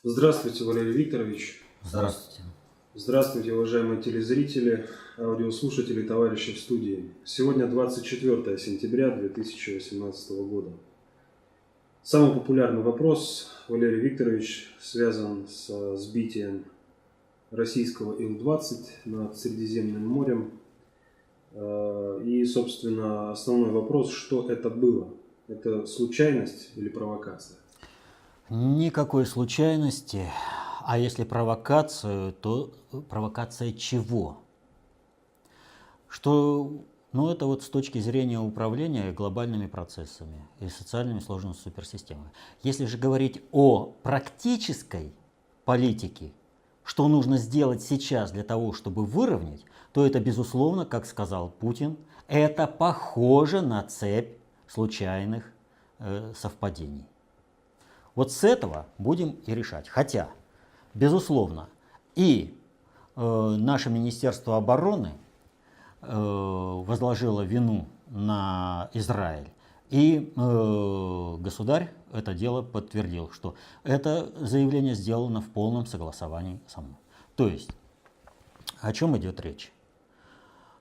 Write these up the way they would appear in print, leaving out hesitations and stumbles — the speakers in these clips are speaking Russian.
Здравствуйте, Валерий Викторович. Здравствуйте. Здравствуйте, уважаемые телезрители, аудиослушатели, товарищи в студии. Сегодня 24 сентября 2018 года. Самый популярный вопрос, Валерий Викторович, связан с сбитием российского Ил-20 над Средиземным морем. И, собственно, основной вопрос, что это было? Это случайность или провокация? Никакой случайности. А если провокацию, то провокация чего? Это вот с точки зрения управления глобальными процессами и социальными сложными суперсистемами. Если же говорить о практической политике, что нужно сделать сейчас для того, чтобы выровнять, то это, безусловно, как сказал Путин, это похоже на цепь случайных совпадений. Вот с этого будем и решать. Хотя, безусловно, и наше Министерство обороны возложило вину на Израиль. И государь это дело подтвердил, что это заявление сделано в полном согласовании со мной. То есть, о чем идет речь?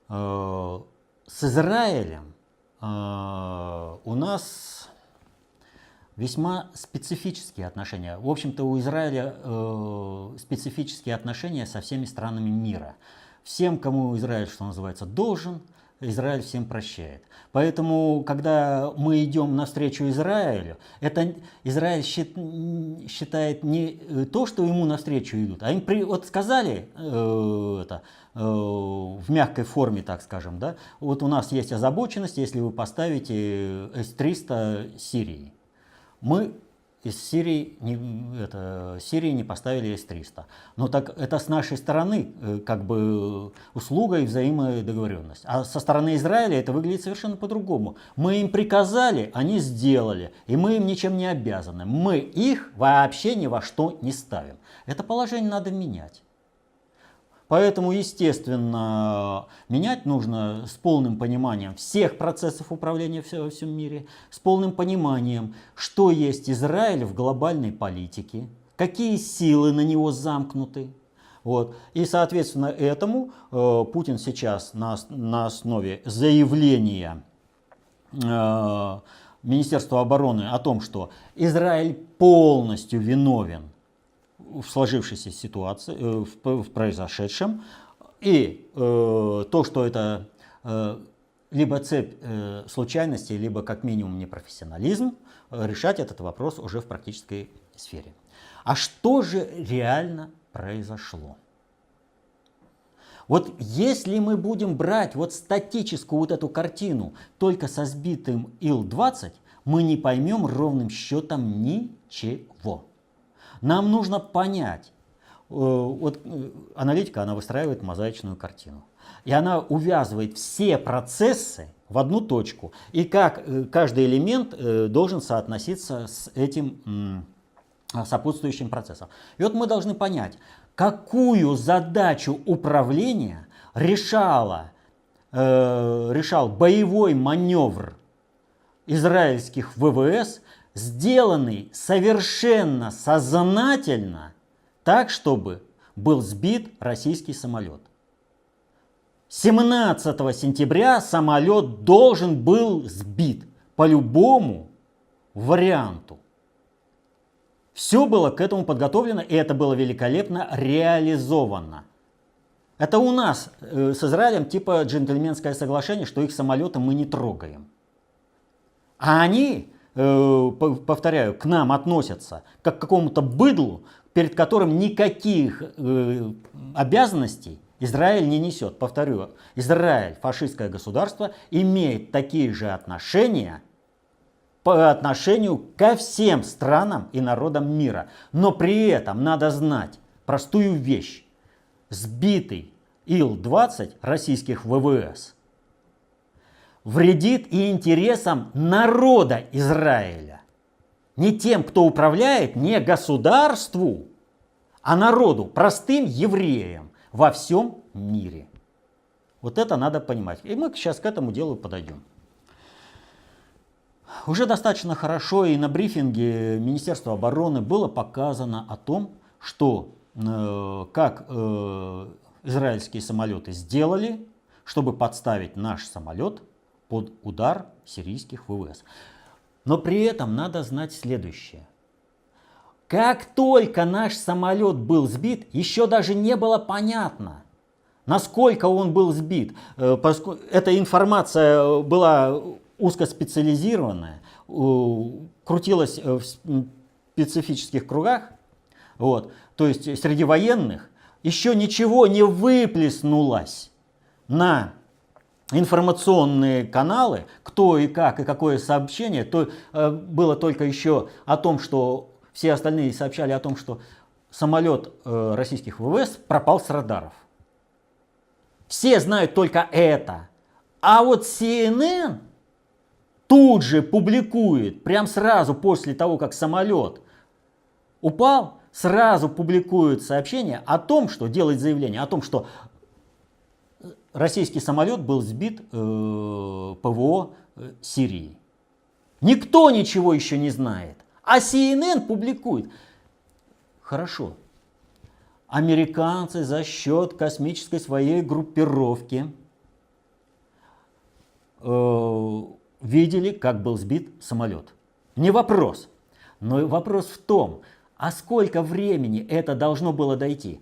С Израилем у нас весьма специфические отношения. В общем-то, у Израиля специфические отношения со всеми странами мира. Всем, кому Израиль, что называется, должен, Израиль всем прощает. Поэтому, когда мы идем навстречу Израилю, это Израиль считает не то, что ему навстречу идут, а им вот сказали в мягкой форме, так скажем, да, вот у нас есть озабоченность, если вы поставите С-300 Сирии. Мы из Сирии не поставили С-300. Но так это с нашей стороны как бы услуга и взаимодоговоренность. А со стороны Израиля это выглядит совершенно по-другому. Мы им приказали, они сделали. И мы им ничем не обязаны. Мы их вообще ни во что не ставим. Это положение надо менять. Поэтому, естественно, менять нужно с полным пониманием всех процессов управления во всем мире, с полным пониманием, что есть Израиль в глобальной политике, какие силы на него замкнуты. Вот. И, соответственно, этому Путин сейчас на основе заявления Министерства обороны о том, что Израиль полностью виновен в сложившейся ситуации, в произошедшем, и то, что это либо цепь случайностей, либо как минимум непрофессионализм, решать этот вопрос уже в практической сфере. А что же реально произошло? Вот если мы будем брать вот статическую вот эту картину только со сбитым Ил-20, мы не поймем ровным счетом ничего. Нам нужно понять, вот аналитика, она выстраивает мозаичную картину. И она увязывает все процессы в одну точку. И как каждый элемент должен соотноситься с этим сопутствующим процессом. И вот мы должны понять, какую задачу управления решал боевой маневр израильских ВВС, сделанный совершенно сознательно, так, чтобы был сбит российский самолет. 17 сентября самолет должен был сбит по любому варианту. Все было к этому подготовлено, и это было великолепно реализовано. Это у нас с Израилем типа джентльменское соглашение, что их самолеты мы не трогаем. А они, повторяю, к нам относятся как к какому-то быдлу, перед которым никаких обязанностей Израиль не несет. Повторю, Израиль, фашистское государство, имеет такие же отношения по отношению ко всем странам и народам мира. Но при этом надо знать простую вещь. Сбитый Ил-20 российских ВВС вредит и интересам народа Израиля. Не тем, кто управляет, не государству, а народу, простым евреям во всем мире. Вот это надо понимать. И мы сейчас к этому делу подойдем. Уже достаточно хорошо и на брифинге Министерства обороны было показано о том, что как израильские самолеты сделали, чтобы подставить наш самолет под удар сирийских ВВС. Но при этом надо знать следующее. Как только наш самолет был сбит, еще даже не было понятно, насколько он был сбит. Эта информация была узкоспециализированная, крутилась в специфических кругах, вот, то есть среди военных, еще ничего не выплеснулось на информационные каналы, кто и как, и какое сообщение, то было только еще о том, что все остальные сообщали о том, что самолет российских ВВС пропал с радаров. Все знают только это. А вот CNN тут же публикует, прям сразу после того, как самолет упал, сразу публикует сообщение о том, что делает заявление о том, что российский самолет был сбит ПВО Сирии. Никто ничего еще не знает. А CNN публикует. Хорошо. Американцы за счет космической своей группировки видели, как был сбит самолет. Не вопрос. Но вопрос в том, а сколько времени это должно было дойти?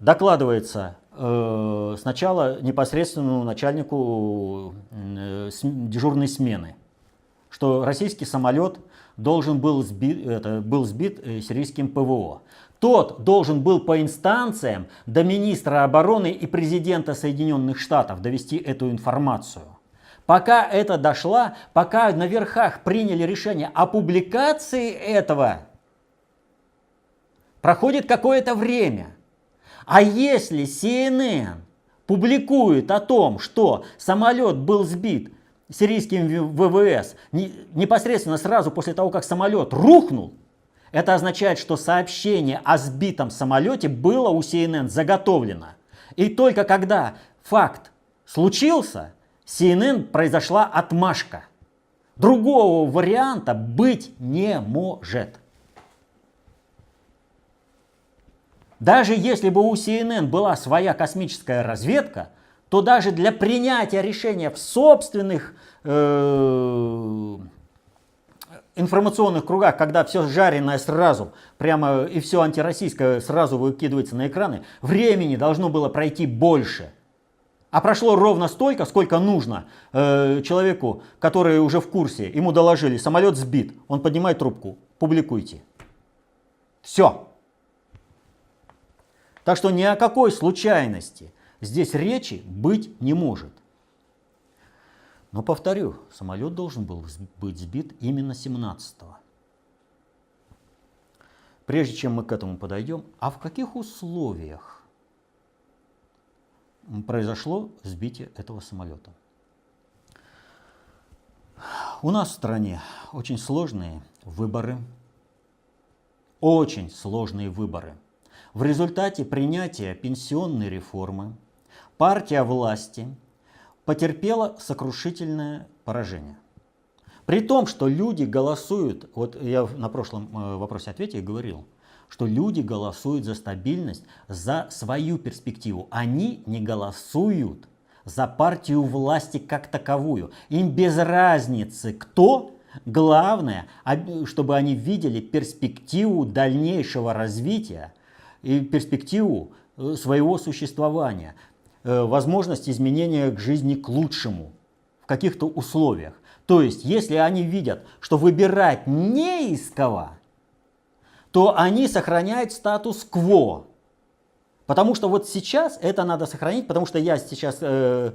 Докладывается сначала непосредственному начальнику дежурной смены, что российский самолет был сбит сирийским ПВО. Тот должен был по инстанциям до министра обороны и президента Соединенных Штатов довести эту информацию. Пока это дошло, пока на верхах приняли решение о публикации этого, проходит какое-то время. А если CNN публикует о том, что самолет был сбит сирийским ВВС непосредственно сразу после того, как самолет рухнул, это означает, что сообщение о сбитом самолете было у CNN заготовлено. И только когда факт случился, CNN произошла отмашка. Другого варианта быть не может. Даже если бы у CNN была своя космическая разведка, то даже для принятия решения в собственных информационных кругах, когда все жареное сразу, прямо и все антироссийское сразу выкидывается на экраны, времени должно было пройти больше. А прошло ровно столько, сколько нужно человеку, который уже в курсе, ему доложили, самолет сбит, он поднимает трубку, публикуйте. Все. Так что ни о какой случайности здесь речи быть не может. Но повторю, самолет должен был быть сбит именно 17-го. Прежде чем мы к этому подойдем, а в каких условиях произошло сбитие этого самолета? У нас в стране очень сложные выборы. Очень сложные выборы. В результате принятия пенсионной реформы партия власти потерпела сокрушительное поражение. При том, что люди голосуют, вот я на прошлом вопросе-ответе говорил, что люди голосуют за стабильность, за свою перспективу. Они не голосуют за партию власти как таковую. Им без разницы, кто. Главное, чтобы они видели перспективу дальнейшего развития и перспективу своего существования, возможность изменения к жизни к лучшему в каких-то условиях. То есть, если они видят, что выбирать не из кого, то они сохраняют статус-кво. Потому что вот сейчас это надо сохранить, потому что я сейчас все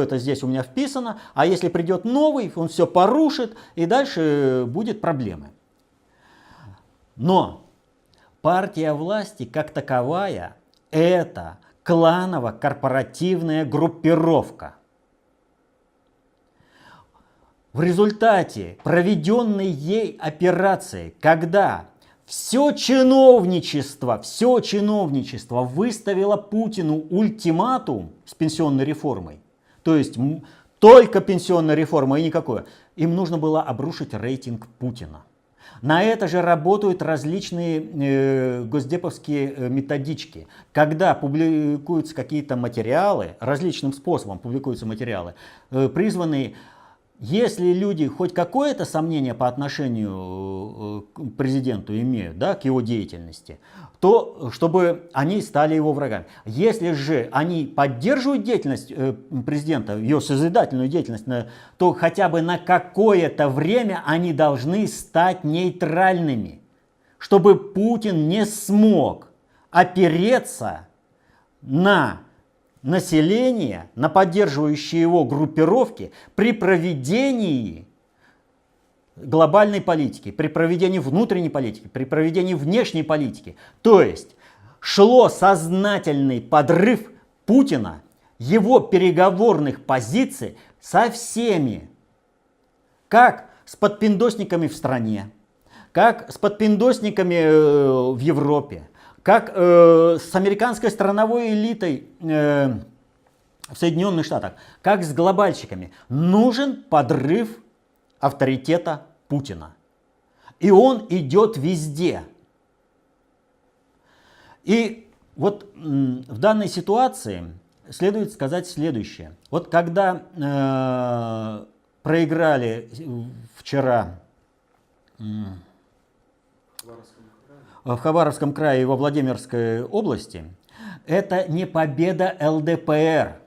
это здесь у меня вписано, а если придет новый, он все порушит, и дальше будет проблемы. Но партия власти как таковая – это кланово-корпоративная группировка. В результате проведенной ей операции, когда все чиновничество выставило Путину ультиматум с пенсионной реформой, то есть только пенсионная реформа и никакое. Им нужно было обрушить рейтинг Путина. На это же работают различные госдеповские методички. Когда публикуются какие-то материалы, различным способом публикуются материалы, призванные, если люди хоть какое-то сомнение по отношению к президенту имеют, да, к его деятельности, то чтобы они стали его врагами. Если же они поддерживают деятельность президента, ее созидательную деятельность, то хотя бы на какое-то время они должны стать нейтральными, чтобы Путин не смог опереться на население, на поддерживающие его группировки при проведении глобальной политики, при проведении внутренней политики, при проведении внешней политики. То есть шло сознательный подрыв Путина, его переговорных позиций со всеми, как с подпиндосниками в стране, как с подпиндосниками в Европе, как с американской страновой элитой в Соединенных Штатах, как с глобальщиками. Нужен подрыв авторитета Путина. И он идет везде. И вот в данной ситуации следует сказать следующее. Вот когда проиграли вчера в Хабаровском крае и во Владимирской области, это не победа ЛДПР.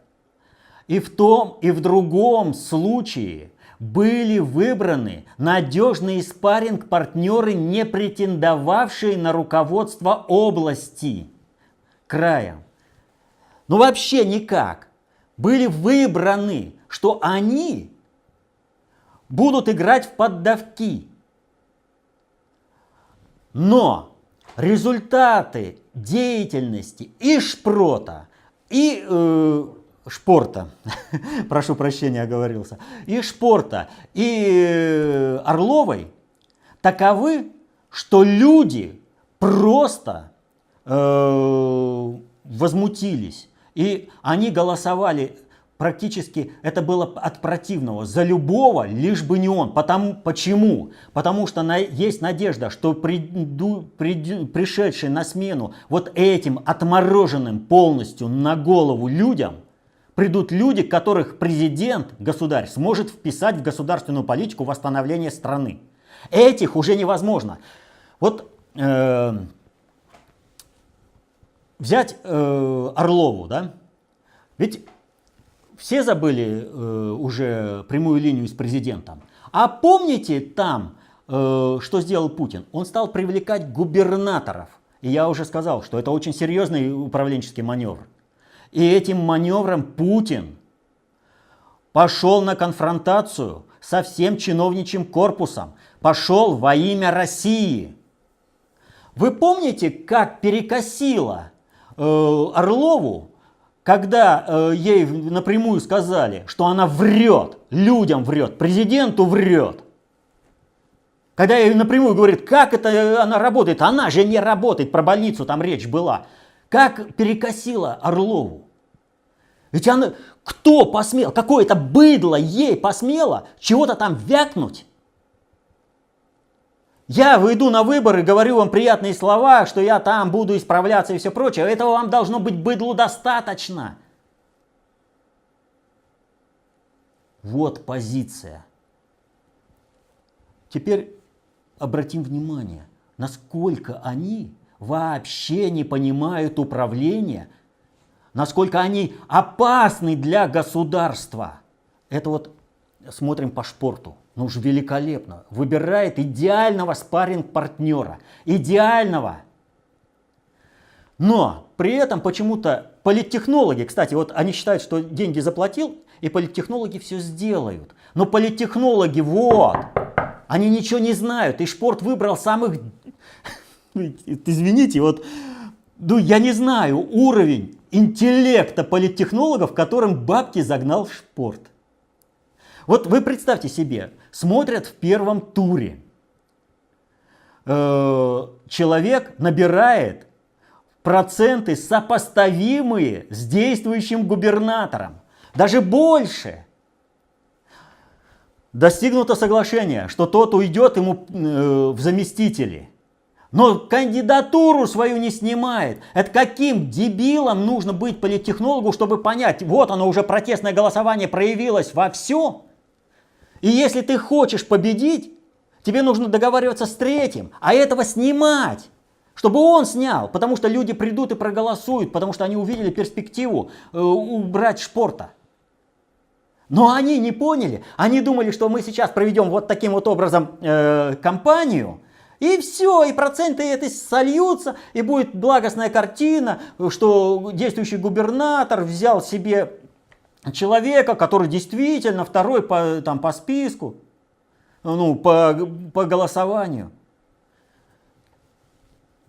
И в том, и в другом случае были выбраны надежные спарринг-партнеры, не претендовавшие на руководство области, края. Ну вообще никак. Были выбраны, что они будут играть в поддавки. Но результаты деятельности и Шпрота, и Шпорта, прошу прощения, оговорился, и Шпорта, и Орловой таковы, что люди просто возмутились. И они голосовали практически, это было от противного, за любого, лишь бы не он. Почему? Потому что есть надежда, что пришедшие на смену вот этим отмороженным полностью на голову людям, придут люди, которых президент, государь, сможет вписать в государственную политику восстановления страны. Этих уже невозможно. Вот взять Орлову, да? Ведь все забыли уже прямую линию с президентом. А помните там, что сделал Путин? Он стал привлекать губернаторов. И я уже сказал, что это очень серьезный управленческий маневр. И этим маневром Путин пошел на конфронтацию со всем чиновничьим корпусом. Пошел во имя России. Вы помните, как перекосило Орлову, когда ей напрямую сказали, что она врет, людям врет, президенту врет. Когда ей напрямую говорит, как это она работает, она же не работает, про больницу там речь была. Как перекосило Орлову. Ведь она, кто посмел, какое-то быдло ей посмело чего-то там вякнуть? Я выйду на выборы, говорю вам приятные слова, что я там буду исправляться и все прочее. Этого вам должно быть быдлу достаточно. Вот позиция. Теперь обратим внимание, насколько они вообще не понимают управления, насколько они опасны для государства. Это вот смотрим по Шпорту. Ну уж великолепно. Выбирает идеального спарринг-партнера. Идеального. Но при этом почему-то политтехнологи, кстати, вот они считают, что деньги заплатил, и политтехнологи все сделают. Но политтехнологи, вот, они ничего не знают. И Шпорт выбрал самых, извините, вот, ну я не знаю, уровень интеллекта политтехнологов, которым бабки загнал в Шпорт. Вот вы представьте себе, смотрят в первом туре. Человек набирает проценты, сопоставимые с действующим губернатором. Даже больше. Достигнуто соглашение, что тот уйдет ему в заместители. Но кандидатуру свою не снимает. Это каким дебилом нужно быть политтехнологу, чтобы понять, вот оно уже протестное голосование проявилось во всем. И если ты хочешь победить, тебе нужно договариваться с третьим, а этого снимать. Чтобы он снял, потому что люди придут и проголосуют, потому что они увидели перспективу убрать Шпорта. Но они не поняли, они думали, что мы сейчас проведем вот таким вот образом кампанию, и все, и проценты это сольются, и будет благостная картина, что действующий губернатор взял себе человека, который действительно второй по списку, ну, по голосованию.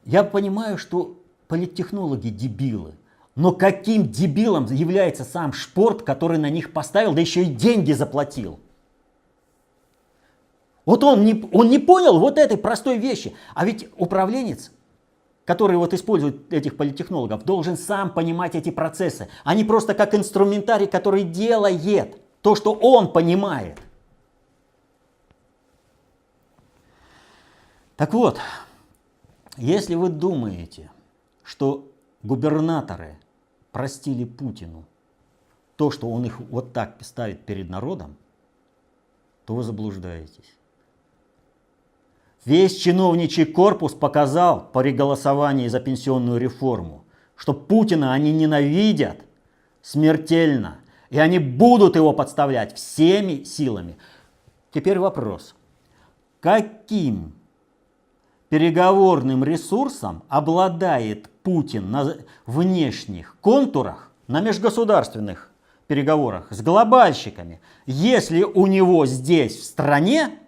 Я понимаю, что политтехнологи дебилы, но каким дебилом является сам Шпорт, который на них поставил, да еще и деньги заплатил? Вот он не понял вот этой простой вещи. А ведь управленец, который вот использует этих политтехнологов, должен сам понимать эти процессы, а не просто как инструментарий, который делает то, что он понимает. Так вот, если вы думаете, что губернаторы простили Путину то, что он их вот так ставит перед народом, то вы заблуждаетесь. Весь чиновничий корпус показал при голосовании за пенсионную реформу, что Путина они ненавидят смертельно, и они будут его подставлять всеми силами. Теперь вопрос. Каким переговорным ресурсом обладает Путин на внешних контурах, на межгосударственных переговорах с глобальщиками, если у него здесь, в стране,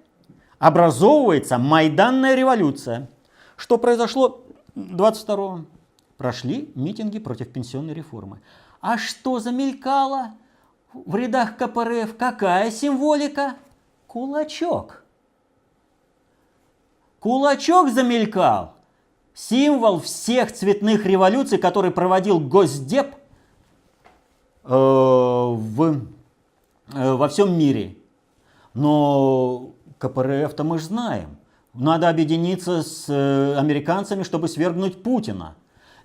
образовывается майданная революция? Что произошло 22-го? Прошли митинги против пенсионной реформы. А что замелькало в рядах КПРФ? Какая символика? Кулачок. Кулачок замелькал. Символ всех цветных революций, который проводил Госдеп во всем мире. Но КПРФ-то мы же знаем. Надо объединиться с американцами, чтобы свергнуть Путина.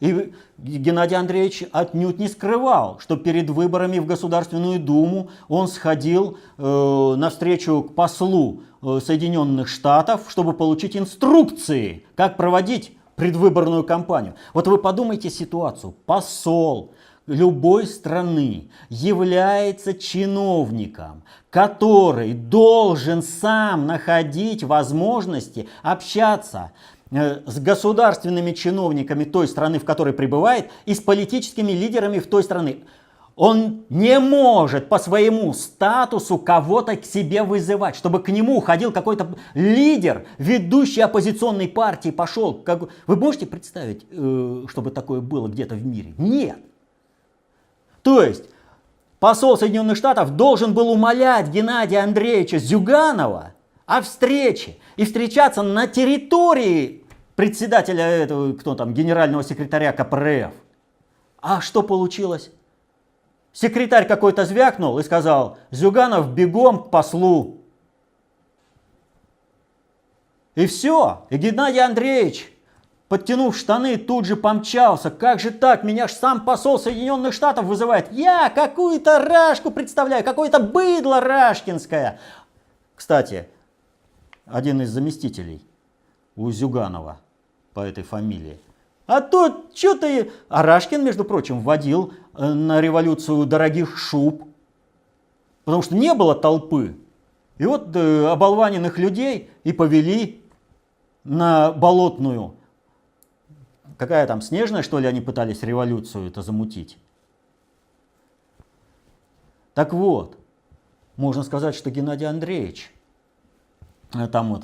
И Геннадий Андреевич отнюдь не скрывал, что перед выборами в Государственную Думу он сходил навстречу к послу Соединенных Штатов, чтобы получить инструкции, как проводить предвыборную кампанию. Вот вы подумайте ситуацию. Посол любой страны является чиновником, который должен сам находить возможности общаться с государственными чиновниками той страны, в которой пребывает, и с политическими лидерами в той стране. Он не может по своему статусу кого-то к себе вызывать, чтобы к нему ходил какой-то лидер, ведущий оппозиционной партии, пошел. Вы можете представить, чтобы такое было где-то в мире? Нет. То есть посол Соединенных Штатов должен был умолять Геннадия Андреевича Зюганова о встрече и встречаться на территории председателя этого, кто там, генерального секретаря КПРФ. А что получилось? Секретарь какой-то звякнул и сказал: Зюганов, бегом к послу. И все. И Геннадий Андреевич, подтянув штаны, тут же помчался. Как же так? Меня ж сам посол Соединенных Штатов вызывает. Я какую-то рашку представляю, какое-то быдло рашкинское. Кстати, один из заместителей у Зюганова по этой фамилии. А то что ты... А Рашкин, между прочим, вводил на революцию дорогих шуб. Потому что не было толпы. И вот оболваненных людей и повели на Болотную. Какая там, Снежная, что ли, они пытались революцию это замутить? Так вот, можно сказать, что Геннадий Андреевич там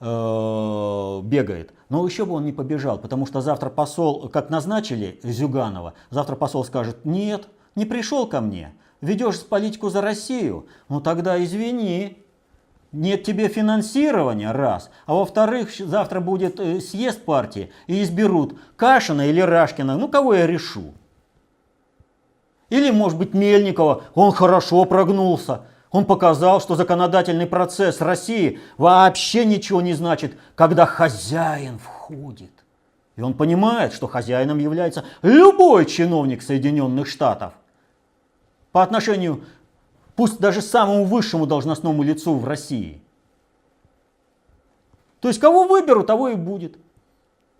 бегает. Но еще бы он не побежал, потому что завтра посол, как назначили Зюганова, завтра посол скажет: нет, не пришел ко мне, ведешь политику за Россию, ну тогда извини, нет тебе финансирования, раз. А во-вторых, завтра будет съезд партии и изберут Кашина или Рашкина, ну кого я решу. Или, может быть, Мельникова, он хорошо прогнулся. Он показал, что законодательный процесс России вообще ничего не значит, когда хозяин входит. И он понимает, что хозяином является любой чиновник Соединенных Штатов. По отношению, пусть даже самому высшему должностному лицу в России. То есть кого выберут, того и будет.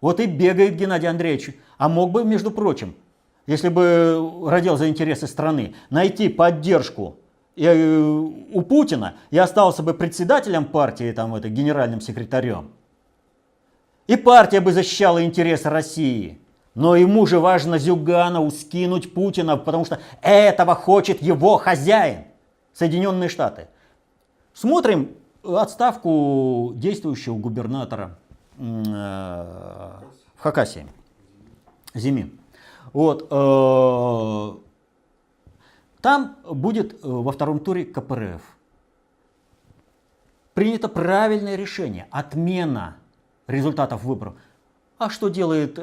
Вот и бегает Геннадий Андреевич. А мог бы, между прочим, если бы родил за интересы страны, найти поддержку у Путина и остался бы председателем партии, там, генеральным секретарем. И партия бы защищала интересы России. Но ему же важно Зюганову скинуть Путина, потому что этого хочет его хозяин, Соединенные Штаты. Смотрим отставку действующего губернатора в Хакасии, Зими. Вот, там будет во втором туре КПРФ. Принято правильное решение, отмена результатов выборов. А что делает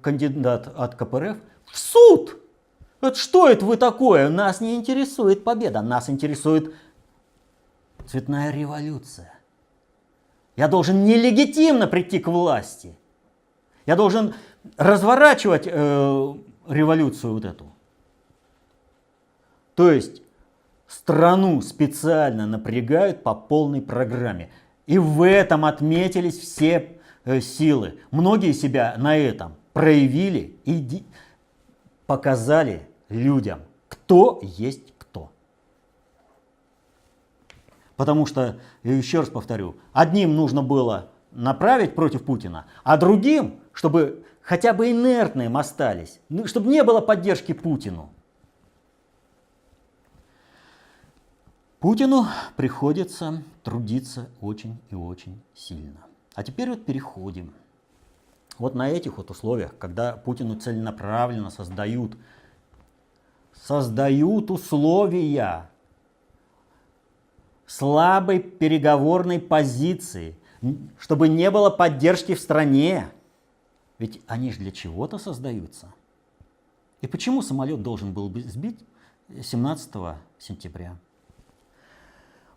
кандидат от КПРФ? В суд! Вот что это вы такое? Нас не интересует победа, нас интересует цветная революция. Я должен нелегитимно прийти к власти. Я должен разворачивать революцию вот эту. То есть страну специально напрягают по полной программе. И в этом отметились все силы. Многие себя на этом проявили и показали людям, кто есть кто. Потому что, еще раз повторю, одним нужно было направить против Путина, а другим, чтобы хотя бы инертным остались, чтобы не было поддержки Путину. Путину приходится трудиться очень и очень сильно. А теперь вот переходим. Вот на этих вот условиях, когда Путину целенаправленно создают условия слабой переговорной позиции, чтобы не было поддержки в стране. Ведь они же для чего-то создаются. И почему самолет должен был быть сбит 17 сентября?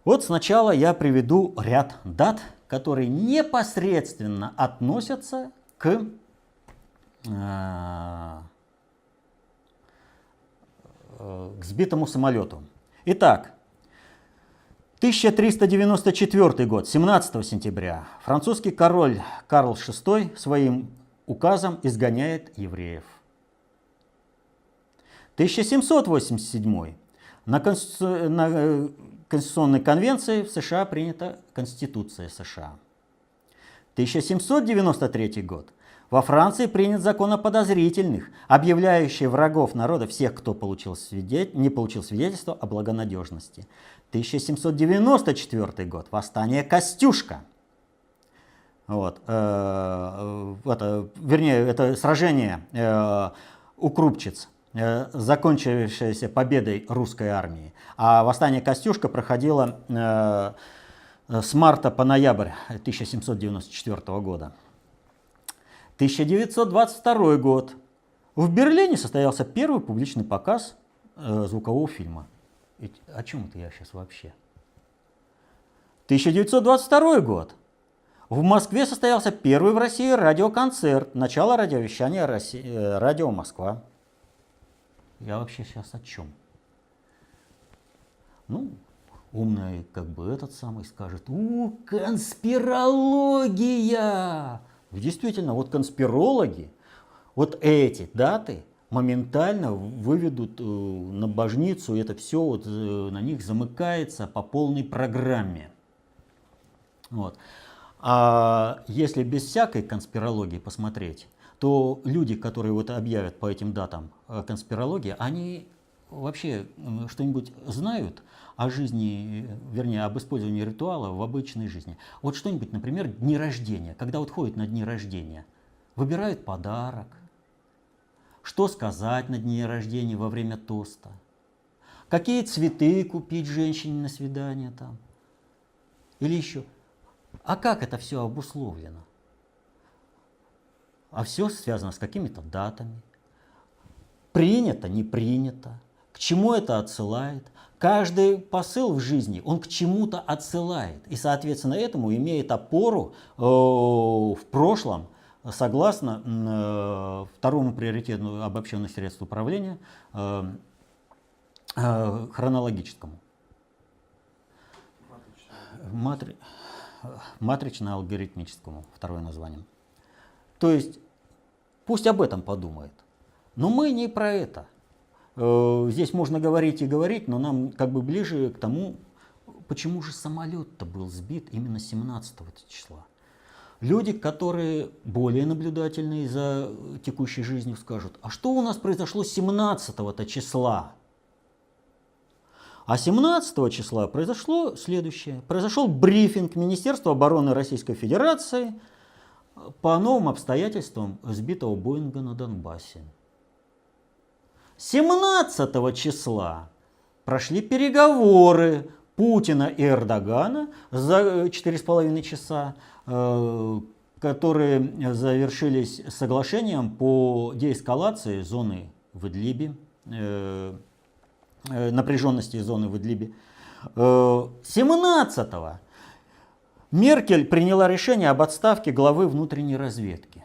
Вот сначала я приведу ряд дат, которые непосредственно относятся к сбитому самолету. Итак, 1394 год, 17 сентября, французский король Карл VI своим указом изгоняет евреев. 1787 на Конституционной конвенции в США принята Конституция США. 1793 год. Во Франции принят закон о подозрительных, объявляющий врагов народа всех, кто не получил свидетельство о благонадежности. 1794 год. Восстание Костюшка. Вот. Это сражение у Крупчиц, закончившееся победой русской армии. А восстание Костюшка проходило с марта по ноябрь 1794 года. 1922 год. В Берлине состоялся первый публичный показ звукового фильма. О чем это я сейчас вообще? 1922 год. В Москве состоялся первый в России радиоконцерт. Начало радиовещания Радио Москва. Я вообще сейчас о чем? Ну, умный этот самый скажет: конспирология! Действительно, вот конспирологи, вот эти даты моментально выведут на божницу, и это все вот на них замыкается по полной программе. Вот. А если без всякой конспирологии посмотреть, то люди, которые вот объявят по этим датам конспирологии, они вообще что-нибудь знают о жизни, вернее, об использовании ритуала в обычной жизни. Вот что-нибудь, например, дни рождения. Когда вот ходят на дни рождения, выбирают подарок, что сказать на дне рождения во время тоста, какие цветы купить женщине на свидание там, или еще. А как это все обусловлено? А все связано с какими-то датами. Принято, не принято. К чему это отсылает? Каждый посыл в жизни, он к чему-то отсылает. И, соответственно, этому имеет опору в прошлом, согласно второму приоритету обобщенных средств управления, хронологическому. Матрично-алгоритмическому, второе название. То есть, пусть об этом подумает. Но мы не про это. Здесь можно говорить и говорить, но нам как бы ближе к тому, почему же самолет-то был сбит именно 17 числа. Люди, которые более наблюдательные за текущей жизнью, скажут, а что у нас произошло 17 числа? А 17 числа произошло следующее. Произошел брифинг Министерства обороны Российской Федерации по новым обстоятельствам сбитого Боинга на Донбассе. 17 числа прошли переговоры Путина и Эрдогана за 4,5 часа, которые завершились соглашением по деэскалации зоны в Идлибе, напряженности зоны в Идлибе. 17-го Меркель приняла решение об отставке главы внутренней разведки.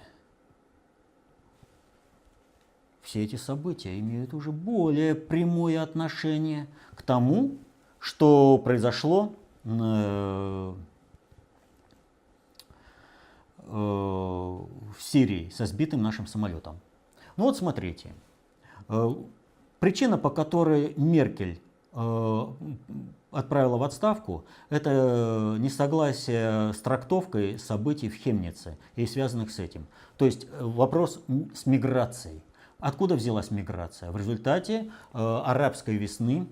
Все эти события имеют уже более прямое отношение к тому, что произошло в Сирии со сбитым нашим самолетом. Ну вот смотрите. Причина, по которой Меркель отправила в отставку, это несогласие с трактовкой событий в Хемнице и связанных с этим. То есть вопрос с миграцией. Откуда взялась миграция? В результате арабской весны,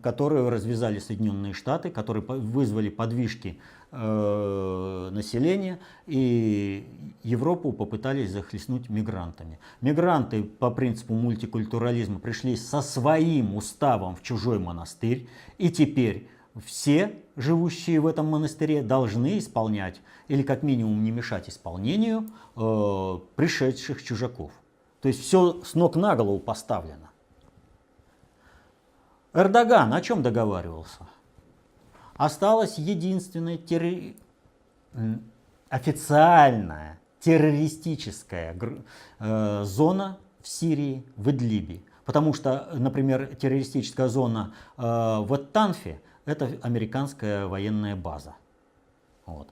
которую развязали Соединенные Штаты, которые вызвали подвижки населения, и Европу попытались захлестнуть мигрантами. Мигранты по принципу мультикультурализма пришли со своим уставом в чужой монастырь, и теперь все живущие в этом монастыре должны исполнять, или как минимум не мешать исполнению пришедших чужаков. То есть все с ног на голову поставлено. Эрдоган о чем договаривался? Осталась единственная официальная террористическая зона в Сирии, в Идлибе. Потому что, например, террористическая зона в Ат-Танфе – это американская военная база. Вот.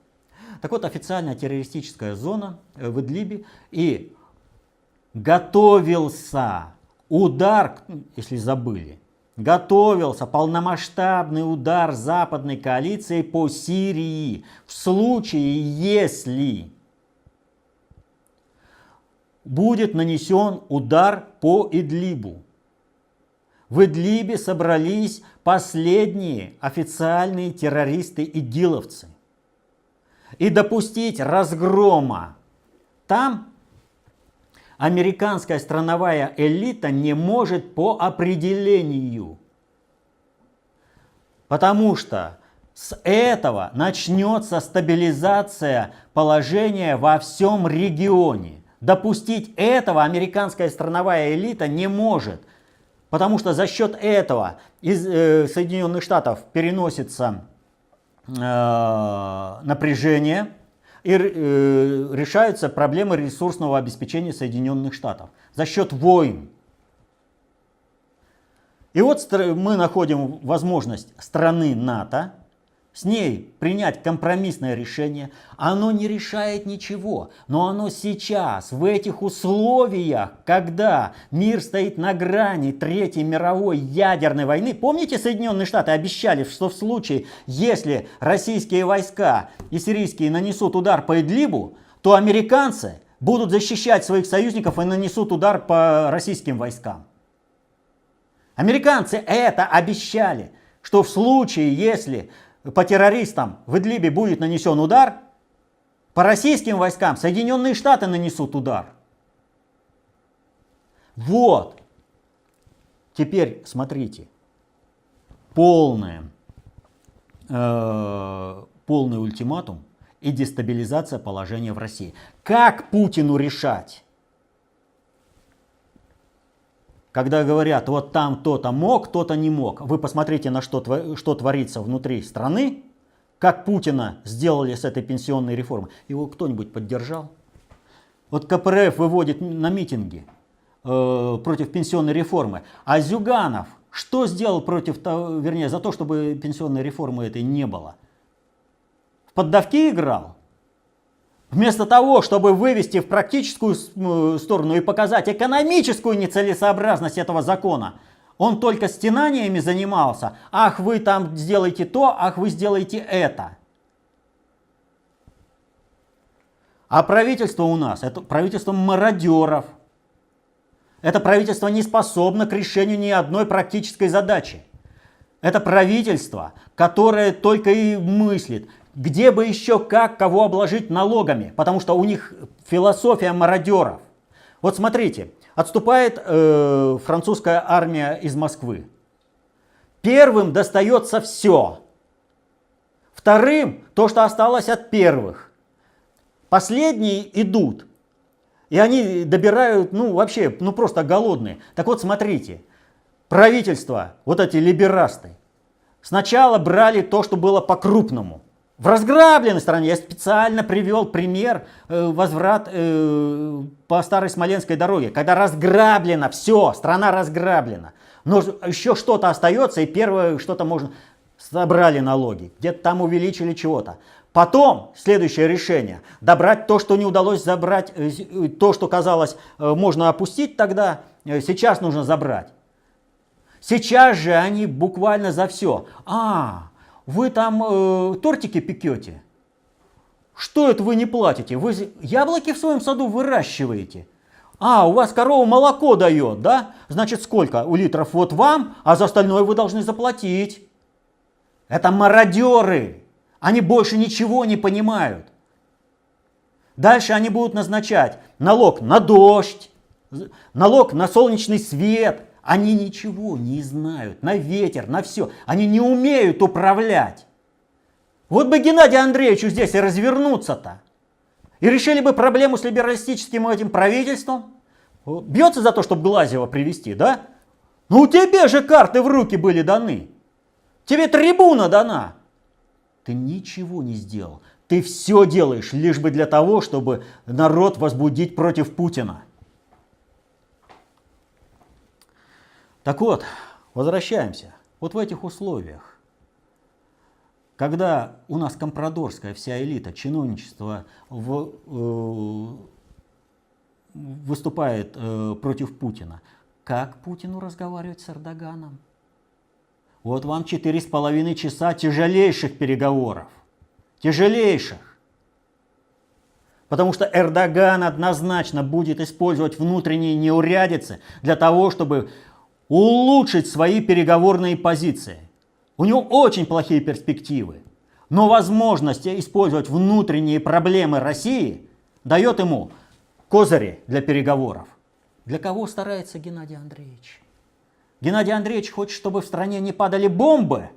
Так вот, официальная террористическая зона в Идлибе, и готовился удар, если забыли, готовился полномасштабный удар западной коалиции по Сирии в случае, если будет нанесен удар по Идлибу. В Идлибе собрались последние официальные террористы-игиловцы. И допустить разгрома там американская страновая элита не может по определению. Потому что с этого начнется стабилизация положения во всем регионе. Допустить этого американская страновая элита не может. Потому что за счет этого из Соединенных Штатов переносится напряжение, и решаются проблемы ресурсного обеспечения Соединенных Штатов за счет войн. И вот мы находим возможность страны НАТО с ней принять компромиссное решение. Оно не решает ничего, но оно сейчас, в этих условиях, когда мир стоит на грани Третьей мировой ядерной войны. Помните, Соединенные Штаты обещали, что в случае, если российские войска и сирийские нанесут удар по Идлибу, то американцы будут защищать своих союзников и нанесут удар по российским войскам. Американцы это обещали, что в случае, если по террористам в Идлибе будет нанесен удар, по российским войскам Соединенные Штаты нанесут удар. Вот. Теперь смотрите. Полный ультиматум и дестабилизация положения в России. Как Путину решать? когда говорят, вот там кто-то мог, кто-то не мог. Вы посмотрите, на что творится внутри страны, как Путина сделали с этой пенсионной реформой. Его кто-нибудь поддержал? Вот КПРФ выводит на митинги против пенсионной реформы. А Зюганов что сделал за то, чтобы пенсионной реформы этой не было? В поддавки играл? Вместо того, чтобы вывести в практическую сторону и показать экономическую нецелесообразность этого закона, он только стенаниями занимался. Ах, вы там сделаете то, ах, вы сделаете это. А правительство у нас, это правительство мародеров. Это правительство не способно к решению ни одной практической задачи. Это правительство, которое только и мыслит, где бы еще как кого обложить налогами, потому что у них философия мародеров. Вот смотрите, отступает французская армия из Москвы. Первым достается все. Вторым то, что осталось от первых. Последние идут. И они добирают, вообще, просто голодные. Так вот, смотрите, правительство, вот эти либерасты, сначала брали то, что было по-крупному. В разграбленной стране, я специально привел пример возврат по старой Смоленской дороге, когда разграблено все, страна разграблена. Но еще что-то остается, и первое что-то можно... Собрали налоги, где-то там увеличили чего-то. Потом, следующее решение, добрать то, что не удалось забрать, то, что казалось, можно опустить тогда, сейчас нужно забрать. Сейчас же они буквально за все. Вы там тортики пекете? Что это вы не платите? Вы яблоки в своем саду выращиваете? У вас корова молоко дает, да? Значит, сколько у литров вот вам, а за остальное вы должны заплатить. Это мародеры. Они больше ничего не понимают. Дальше они будут назначать налог на дождь, налог на солнечный свет. Они ничего не знают, на ветер, на все. Они не умеют управлять. Вот бы Геннадию Андреевичу здесь и развернуться-то. И решили бы проблему с либералистическим этим правительством. Бьется за то, чтобы Глазьева привести, да? Ну тебе же карты в руки были даны. Тебе трибуна дана. Ты ничего не сделал. Ты все делаешь лишь бы для того, чтобы народ возбудить против Путина. Так вот, возвращаемся. Вот в этих условиях, когда у нас компрадорская вся элита, чиновничество выступает против Путина, как Путину разговаривать с Эрдоганом? Вот вам 4,5 часа тяжелейших переговоров. Тяжелейших. Потому что Эрдоган однозначно будет использовать внутренние неурядицы для того, чтобы улучшить свои переговорные позиции. У него очень плохие перспективы. Но возможность использовать внутренние проблемы России дает ему козыри для переговоров. Для кого старается Геннадий Андреевич? Геннадий Андреевич хочет, чтобы в стране не падали бомбы.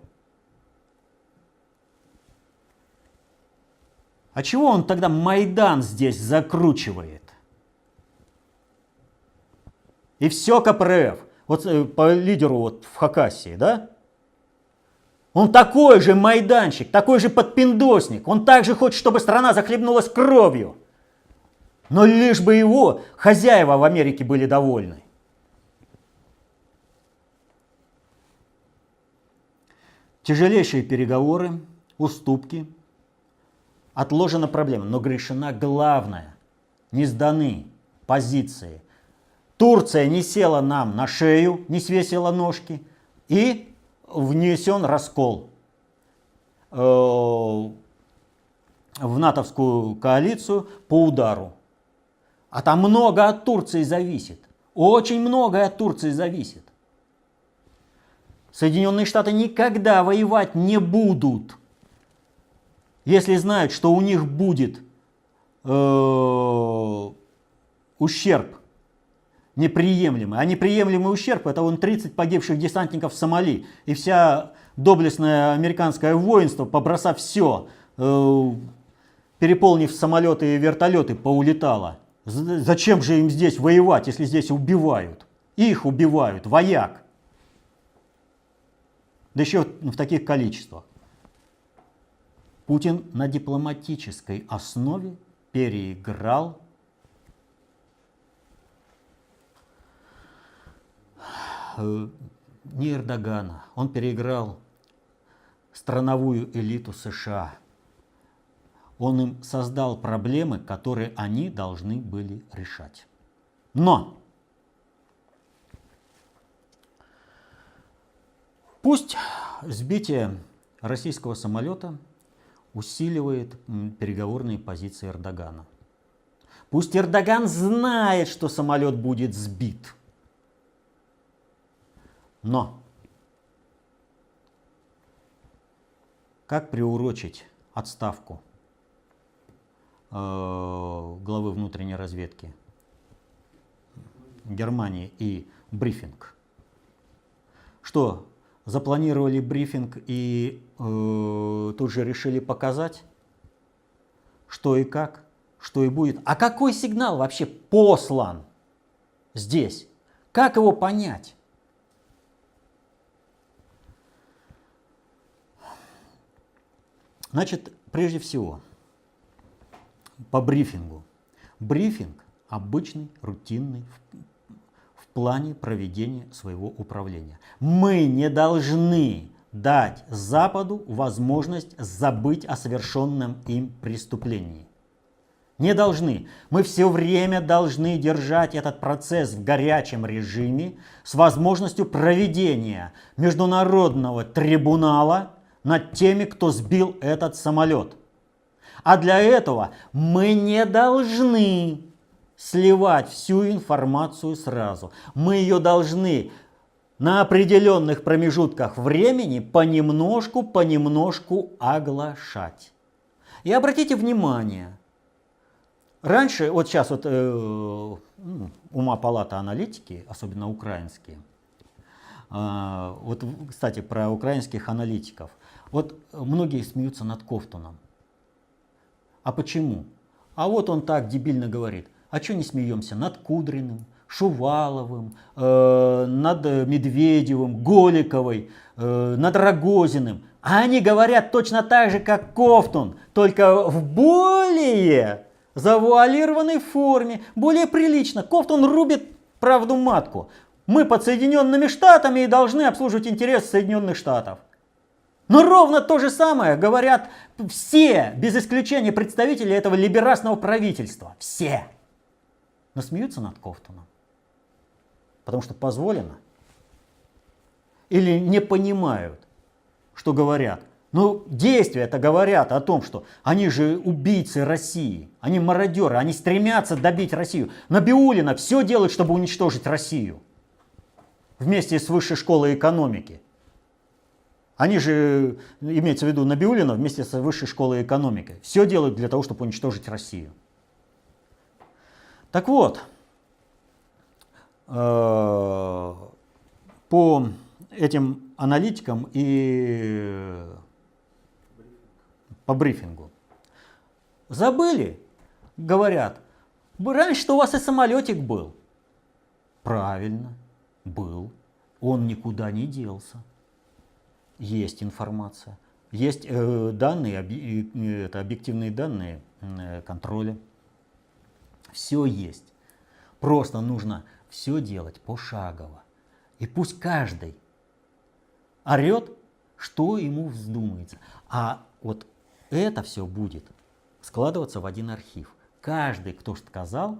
А чего он тогда Майдан здесь закручивает? И все КПРФ, вот по лидеру вот в Хакасии, да? Он такой же майданщик, такой же подпиндосник. Он также хочет, чтобы страна захлебнулась кровью. Но лишь бы его хозяева в Америке были довольны. Тяжелейшие переговоры, уступки, отложена проблема, но решена главная. Не сданы позиции. Турция не села нам на шею, не свесила ножки, и внесен раскол в натовскую коалицию по удару. А там много от Турции зависит. Очень многое от Турции зависит. Соединенные Штаты никогда воевать не будут, если знают, что у них будет ущерб неприемлемый. А неприемлемый ущерб — это вон 30 погибших десантников в Сомали. И вся доблестное американское воинство, побросав все, переполнив самолеты и вертолеты, поулетало. Зачем же им здесь воевать, если здесь убивают? Их убивают, вояк. Да еще в таких количествах. Путин на дипломатической основе переиграл не Эрдогана, он переиграл страновую элиту США. Он им создал проблемы, которые они должны были решать. Но пусть сбитие российского самолета усиливает переговорные позиции Эрдогана. Пусть Эрдоган знает, что самолет будет сбит. Но как приурочить отставку главы внутренней разведки Германии и брифинг? Что, запланировали брифинг и тут же решили показать, что и как, что и будет? А какой сигнал вообще послан здесь? Как его понять? Значит, прежде всего, по брифингу. Брифинг обычный, рутинный в плане проведения своего управления. Мы не должны дать Западу возможность забыть о совершенном им преступлении. Не должны. Мы все время должны держать этот процесс в горячем режиме с возможностью проведения международного трибунала над теми, кто сбил этот самолет. А для этого мы не должны сливать всю информацию сразу. Мы ее должны на определенных промежутках времени понемножку оглашать. И обратите внимание, раньше, вот сейчас вот ума палата аналитики, особенно украинские, вот, кстати, про украинских аналитиков. Вот многие смеются над Ковтуном. А почему? А вот он так дебильно говорит. А что не смеемся над Кудриным, Шуваловым, над Медведевым, Голиковой, над Рогозиным? А они говорят точно так же, как Ковтун, только в более завуалированной форме, более прилично. Ковтун рубит правду матку. Мы под Соединенными Штатами и должны обслуживать интересы Соединенных Штатов. Но ровно то же самое говорят все, без исключения представители этого либерасного правительства. Все. Но смеются над Ковтуном. Потому что позволено. Или не понимают, что говорят. Но действия это говорят о том, что они же убийцы России. Они мародеры, они стремятся добить Россию. Набиуллина все делает, чтобы уничтожить Россию. Вместе с Высшей школой экономики. Они же, имеется в виду Набиуллина вместе с Высшей школой экономики. Все делают для того, чтобы уничтожить Россию. Так вот, по этим аналитикам и по брифингу. Забыли, говорят, раньше-то у вас и самолетик был. Правильно, был. Он никуда не делся. Есть информация. Есть данные, это объективные данные контроля. Все есть. Просто нужно все делать пошагово. И пусть каждый орет, что ему вздумается. А вот это все будет складываться в один архив. Каждый, кто сказал,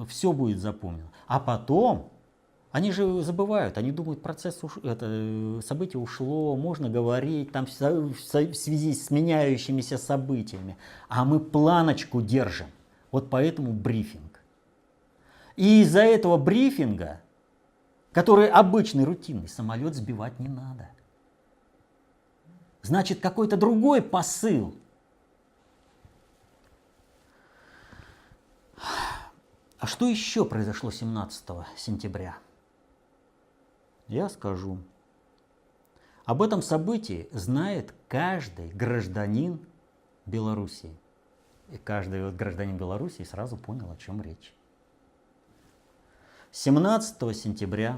все будет запомнено. А потом, они же забывают, они думают, событие ушло, можно говорить там, в связи с меняющимися событиями. А мы планочку держим. Вот поэтому брифинг. И из-за этого брифинга, который обычный, рутинный, самолет сбивать не надо. Значит, какой-то другой посыл. А что еще произошло 17 сентября? Я скажу. Об этом событии знает каждый гражданин Белоруссии. И каждый гражданин Белоруссии сразу понял, о чем речь. 17 сентября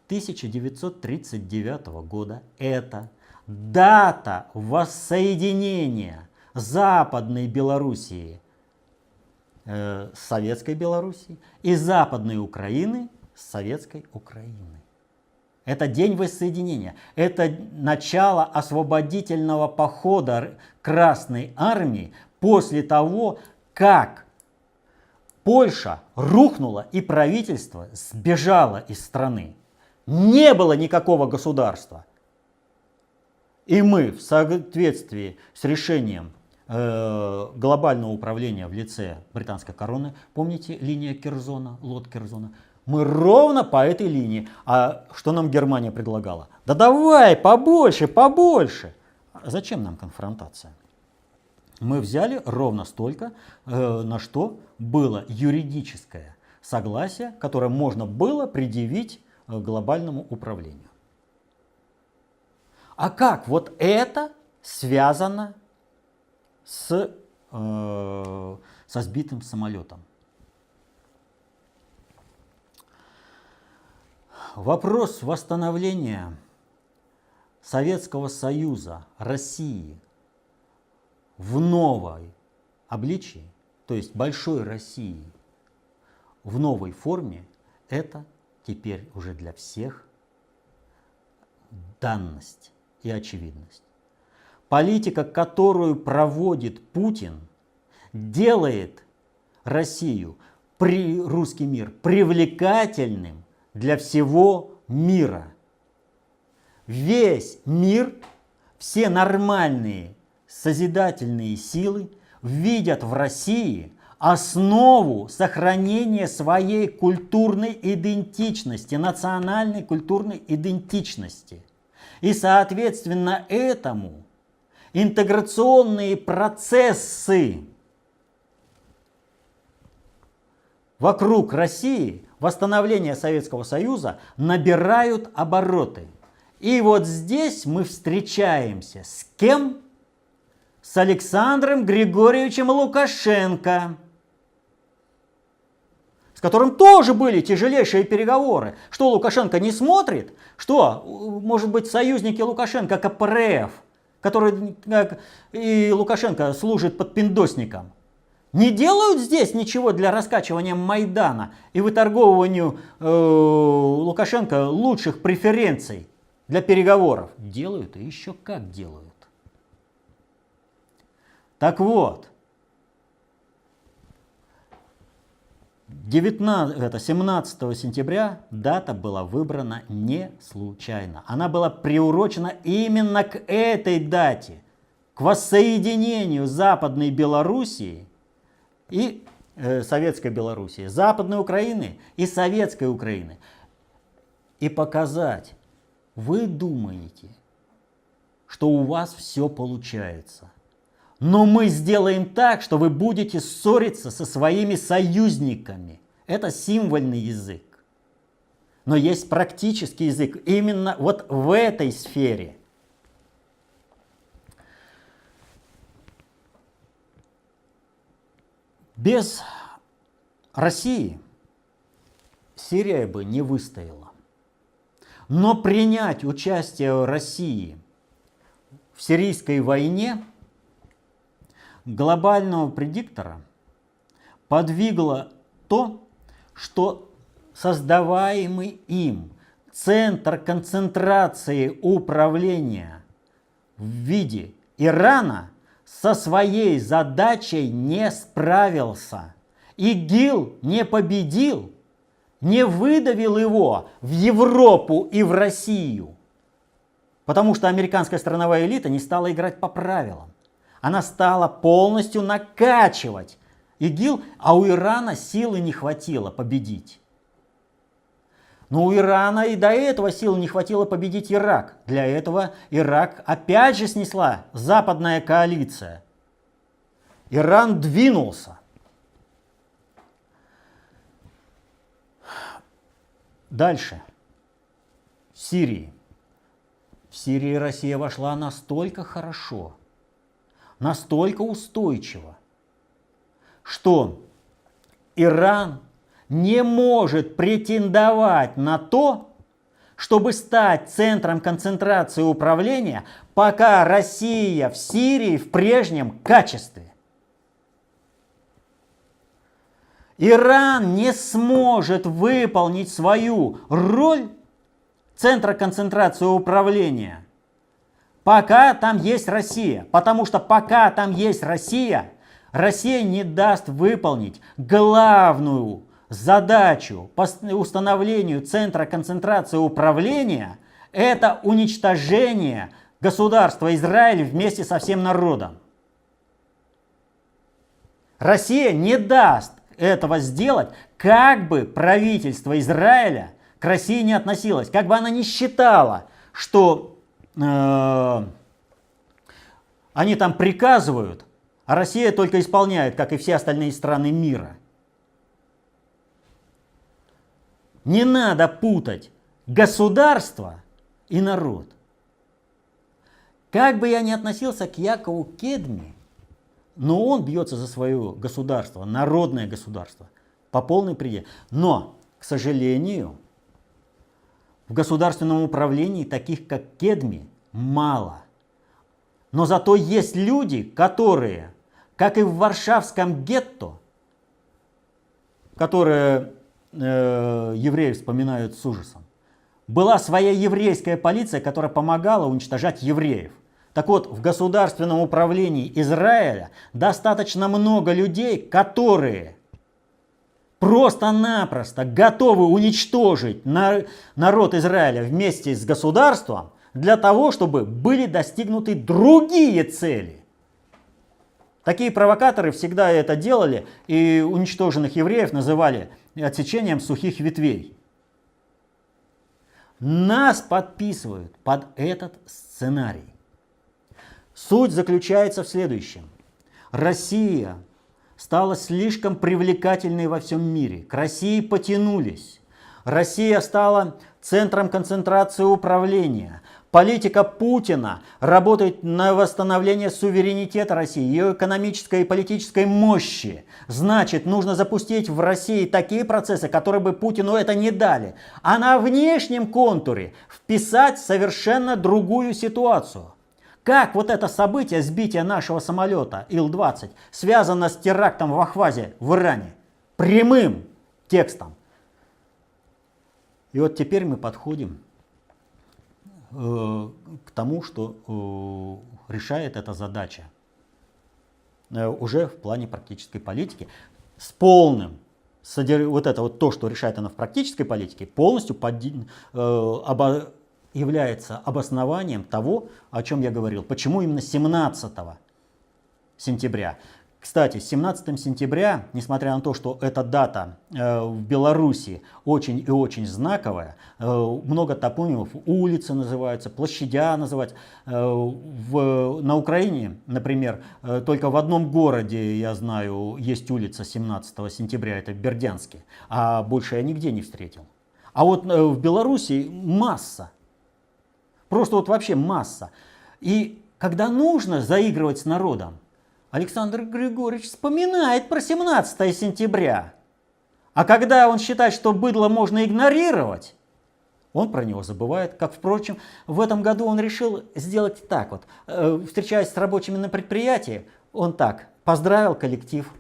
1939 года это дата воссоединения Западной Белоруссии с Советской Белоруссией и Западной Украины с Советской Украиной. Это день воссоединения. Это начало освободительного похода Красной Армии после того, как Польша рухнула и правительство сбежало из страны. Не было никакого государства. И мы в соответствии с решением глобального управления в лице британской короны, помните линия Керзона, лот Керзона, мы ровно по этой линии. А что нам Германия предлагала? Да давай, побольше, побольше. Зачем нам конфронтация? Мы взяли ровно столько, на что было юридическое согласие, которое можно было предъявить глобальному управлению. А как вот это связано со сбитым самолетом? Вопрос восстановления Советского Союза, России в новой обличии, то есть большой России в новой форме, это теперь уже для всех данность и очевидность. Политика, которую проводит Путин, делает Россию, русский мир, привлекательным для всего мира. Весь мир, все нормальные созидательные силы видят в России основу сохранения своей культурной идентичности, национальной культурной идентичности. И соответственно этому интеграционные процессы вокруг России, восстановления Советского Союза набирают обороты. И вот здесь мы встречаемся с кем? С Александром Григорьевичем Лукашенко, с которым тоже были тяжелейшие переговоры. Что, Лукашенко не смотрит? Что, может быть, союзники Лукашенко, КПРФ, который и Лукашенко служит подпиндосником, не делают здесь ничего для раскачивания Майдана и выторговыванию Лукашенко лучших преференций для переговоров? Делают, и еще как делают. Так вот, 17 сентября дата была выбрана не случайно. Она была приурочена именно к этой дате, к воссоединению Западной Белоруссии и Советской Белоруссии, Западной Украины и Советской Украины. И показать, вы думаете, что у вас все получается. Но мы сделаем так, что вы будете ссориться со своими союзниками. Это символьный язык. Но есть практический язык именно вот в этой сфере. Без России Сирия бы не выстояла. Но принять участие России в сирийской войне глобального предиктора подвигло то, что создаваемый им центр концентрации управления в виде Ирана со своей задачей не справился. ИГИЛ не победил, не выдавил его в Европу и в Россию, потому что американская страновая элита не стала играть по правилам. Она стала полностью накачивать ИГИЛ, а у Ирана силы не хватило победить. Но у Ирана и до этого сил не хватило победить Ирак. Для этого Ирак опять же снесла западная коалиция. Иран двинулся. Дальше. В Сирии. В Сирии Россия вошла настолько хорошо, настолько устойчиво, что Иран не может претендовать на то, чтобы стать центром концентрации управления, пока Россия в Сирии в прежнем качестве. Иран не сможет выполнить свою роль центра концентрации управления, пока там есть Россия. Потому что пока там есть Россия, Россия не даст выполнить главную задачу по установлению центра концентрации управления – это уничтожение государства Израиль вместе со всем народом. Россия не даст этого сделать, как бы правительство Израиля к России не относилось, как бы она не считала, что они там приказывают, а Россия только исполняет, как и все остальные страны мира. Не надо путать государство и народ. Как бы я ни относился к Якову Кедми, но он бьется за свое государство, народное государство, по полной пределе. Но, к сожалению, в государственном управлении таких, как Кедми, мало. Но зато есть люди, которые, как и в Варшавском гетто, которые евреи вспоминают с ужасом, была своя еврейская полиция, которая помогала уничтожать евреев. Так вот, в государственном управлении Израиля достаточно много людей, которые просто-напросто готовы уничтожить народ Израиля вместе с государством для того, чтобы были достигнуты другие цели. Такие провокаторы всегда это делали, и уничтоженных евреев называли отсечением сухих ветвей. Нас подписывают под этот сценарий. Суть заключается в следующем. Россия стала слишком привлекательной во всем мире. К России потянулись. Россия стала центром концентрации управления. Политика Путина работает на восстановление суверенитета России, ее экономической и политической мощи. Значит, нужно запустить в России такие процессы, которые бы Путину это не дали. А на внешнем контуре вписать совершенно другую ситуацию. Как вот это событие сбития нашего самолета Ил-20 связано с терактом в Ахвазе в Иране? Прямым текстом. И вот теперь мы подходим к тому, что решает эта задача уже в плане практической политики с полным, вот это вот то, что решает она в практической политике, полностью является обоснованием того, о чем я говорил. Почему именно 17 сентября? Кстати, 17 сентября, несмотря на то, что эта дата в Беларуси очень и очень знаковая, много топонимов, улицы называются, площадя называются. На Украине, например, только в одном городе, я знаю, есть улица 17 сентября, это в Бердянске, а больше я нигде не встретил. А вот в Беларуси масса, просто вот вообще масса. И когда нужно заигрывать с народом, Александр Григорьевич вспоминает про 17 сентября. А когда он считает, что быдло можно игнорировать, он про него забывает. Как, впрочем, в этом году он решил сделать так вот. Встречаясь с рабочими на предприятии, он так, поздравил коллектив.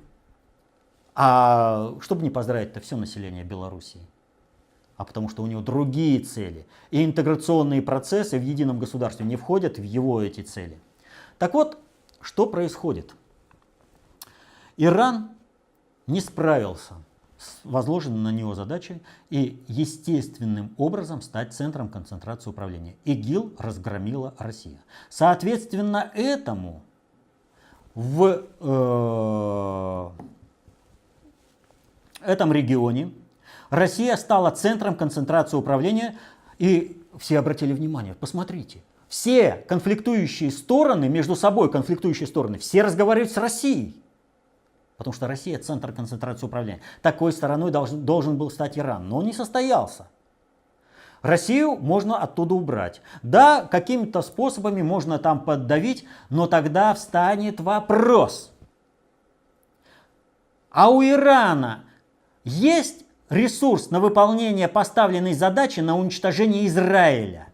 А чтобы не поздравить-то все население Белоруссии? А потому что у него другие цели. И интеграционные процессы в едином государстве не входят в его эти цели. Так вот, что происходит? Иран не справился с возложенной на него задачей и естественным образом стать центром концентрации управления. ИГИЛ разгромила Россия. Соответственно, этому в этом регионе Россия стала центром концентрации управления, и все обратили внимание, посмотрите, все конфликтующие стороны, между собой конфликтующие стороны, все разговаривают с Россией. Потому что Россия центр концентрации управления. Такой стороной должен был стать Иран, но он не состоялся. Россию можно оттуда убрать. Да, какими-то способами можно там поддавить, но тогда встанет вопрос. А у Ирана есть ресурс на выполнение поставленной задачи на уничтожение Израиля.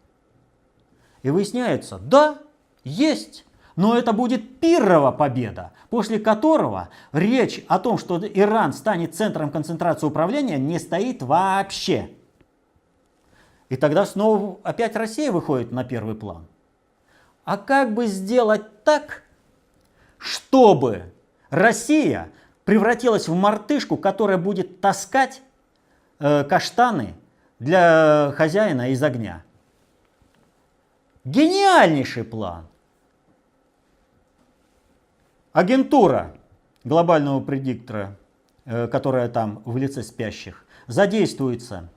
И выясняется, да, есть. Но это будет пиррова победа, после которого речь о том, что Иран станет центром концентрации управления, не стоит вообще. И тогда снова опять Россия выходит на первый план. А как бы сделать так, чтобы Россия превратилась в мартышку, которая будет таскать каштаны для хозяина из огня? Гениальнейший план. Агентура глобального предиктора, которая там в лице спящих, задействуется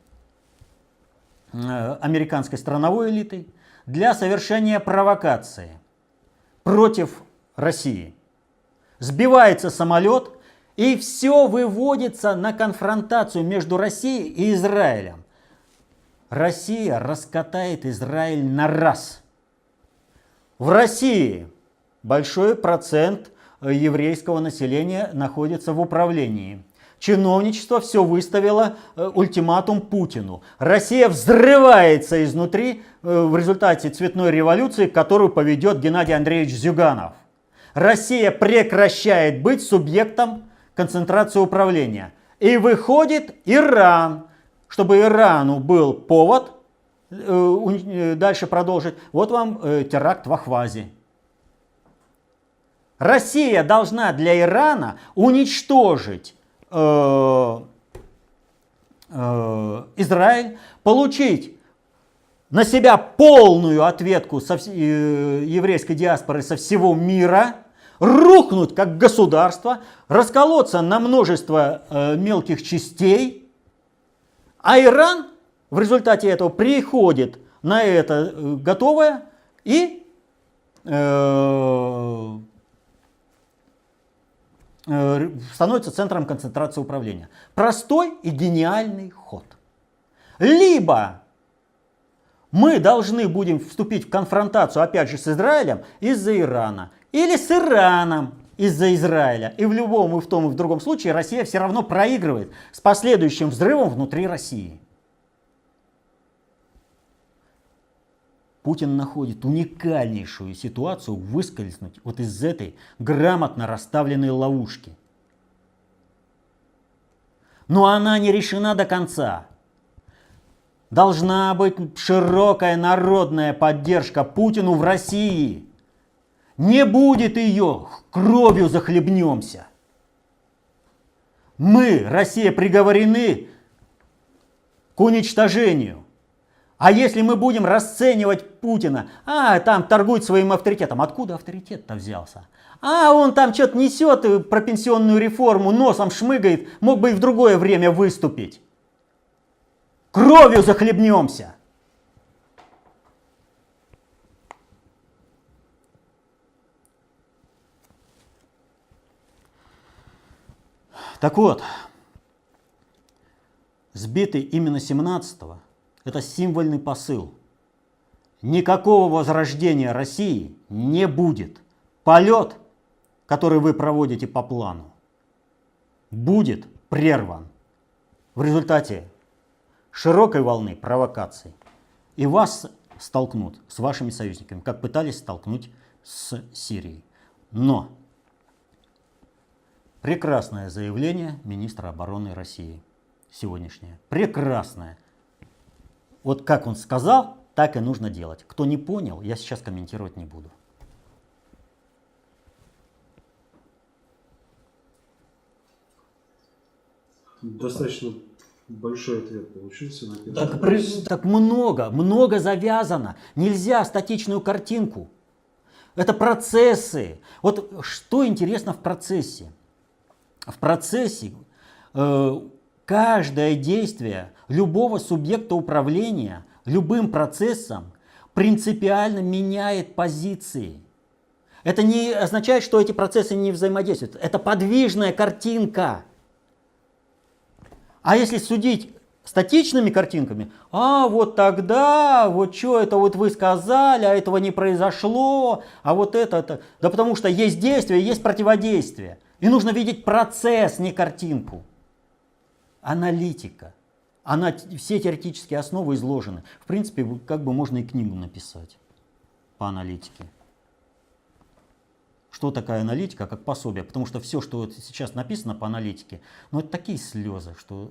американской страновой элитой для совершения провокации против России. Сбивается самолет, и все выводится на конфронтацию между Россией и Израилем. Россия раскатает Израиль на раз. В России большой процент еврейского населения находится в управлении. Чиновничество все выставило ультиматум Путину. Россия взрывается изнутри в результате цветной революции, которую поведет Геннадий Андреевич Зюганов. Россия прекращает быть субъектом концентрации управления. И выходит Иран, чтобы Ирану был повод дальше продолжить. Вот вам теракт в Ахвазе. Россия должна для Ирана уничтожить Израиль, получить на себя полную ответку еврейской диаспоры со всего мира, рухнуть как государство, расколоться на множество мелких частей, а Иран в результате этого приходит на это готовое и становится центром концентрации управления. Простой и гениальный ход. Либо мы должны будем вступить в конфронтацию, опять же, с Израилем из-за Ирана, или с Ираном из-за Израиля. И в любом, и в том, и в другом случае Россия все равно проигрывает с последующим взрывом внутри России. Путин находит уникальнейшую ситуацию выскользнуть вот из этой грамотно расставленной ловушки. Но она не решена до конца. Должна быть широкая народная поддержка Путину в России. Не будет ее, кровью захлебнемся. Мы, Россия, приговорены к уничтожению. А если мы будем расценивать Путина, там торгует своим авторитетом. Откуда авторитет-то взялся? Он там что-то несет про пенсионную реформу, носом шмыгает, мог бы и в другое время выступить. Кровью захлебнемся. Так вот, сбитый именно 17-го, это символьный посыл. Никакого возрождения России не будет. Полет, который вы проводите по плану, будет прерван в результате широкой волны провокаций. И вас столкнут с вашими союзниками, как пытались столкнуть с Сирией. Но прекрасное заявление министра обороны России сегодняшнее. Прекрасное. Вот как он сказал, так и нужно делать. Кто не понял, я сейчас комментировать не буду. Достаточно большой ответ получился на первый вопрос. Так много завязано. Нельзя статичную картинку. Это процессы. Вот что интересно в процессе? В процессе каждое действие любого субъекта управления любым процессом принципиально меняет позиции. Это не означает, что эти процессы не взаимодействуют. Это подвижная картинка. А если судить статичными картинками, вот тогда, вот что это вот вы сказали, а этого не произошло, а вот это. Да потому что есть действие, есть противодействие. И нужно видеть процесс, не картинку. Аналитика. Все теоретические основы изложены. В принципе, как бы можно и книгу написать по аналитике. Что такая аналитика, как пособие? Потому что все, что вот сейчас написано по аналитике, ну это такие слезы, что